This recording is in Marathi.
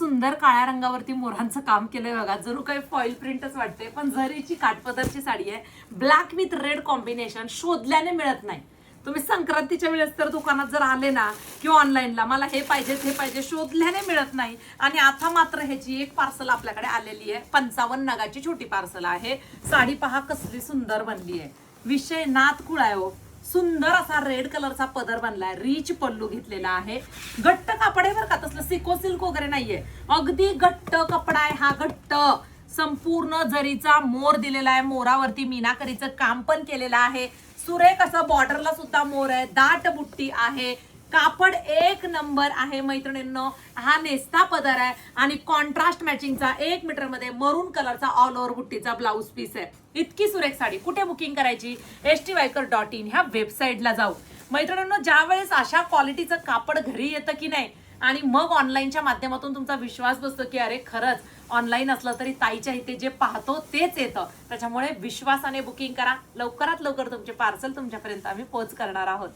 सुंदर काळ्या रंगावरती मोरांचं काम केलंय बघा, जरूर काही फॉईल प्रिंटच वाटते, पण जरीची काठपदरची साडी आहे. ब्लॅक विथ रेड कॉम्बिनेशन शोधल्याने मिळत नाही. तुम्ही संक्रांतीच्या वेळेस तर दुकानात जर आले ना किंवा ऑनलाईनला मला हे पाहिजे शोधल्याने मिळत नाही. आणि आता मात्र ह्याची एक पार्सल आपल्याकडे आलेली आहे. 55 नगाची छोटी पार्सल आहे. साडी पहा कसली सुंदर बनली आहे. विषय नातकुळ आहे हो. सुंदर असा रेड कलरचा पदर बनलाय. रिच पल्लू घेतलेला आहे. घट्ट कापड आहे बरं का, तसलं सिको सिल्क वगैरे नाहीये. अगदी घट्ट कपडा आहे हा. घट्ट संपूर्ण जरीचा मोर दिलेला आहे. मोरावरती मीनाकरीचं काम पण केलेलं आहे. सुरेख असं बॉर्डरला सुद्धा मोर आहे. दाट बुट्टी आहे. कापड एक नंबर आहे मैत्रिणींनो. हा नेस्ता पदर आहे आणि कॉन्ट्रास्ट मॅचिंगचा 1 मीटर मध्ये मरून कलरचा ऑल ओव्हर बुट्टीचा ब्लाउज पीस आहे. इतकी सुरेख साडी. कुठे बुकिंग करायची? htviker.in ह्या वेबसाईटला जाऊ. मैत्रिणींनो, ज्या वेळेस अशा क्वालिटीचं कापड घरी येतं की नाही आणि मग ऑनलाईनच्या माध्यमातून तुमचा विश्वास बसतो की अरे खरंच ऑनलाईन असलं तरी ताईच्या इथे जे पाहतो तेच येतं. त्याच्यामुळे विश्वासाने बुकिंग करा. लवकरात लवकर तुमचे पार्सल तुमच्यापर्यंत आम्ही पोच करणार आहोत.